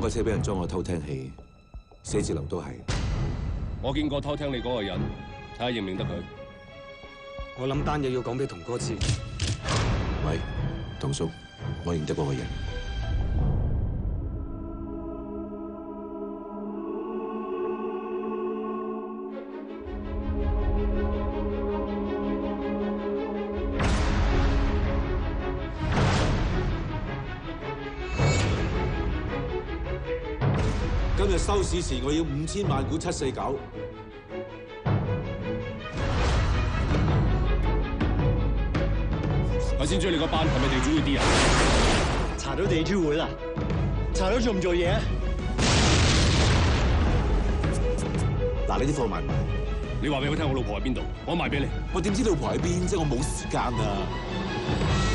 架車俾人裝個偷聽器，寫字樓都係。我見過偷聽你嗰個人，睇下認唔認得佢。我諗單嘢要講俾童哥知。喂，唐叔，我認得嗰個人。今日收市時，我要5000萬股749。頭先追你個班係咪地主會啲啊？查到地主會啦，查到做唔做嘢啊？嗱，呢啲貨賣唔賣？你話俾我聽，我老婆喺邊度，我賣俾你。我點知老婆喺邊啫？我冇時間啊！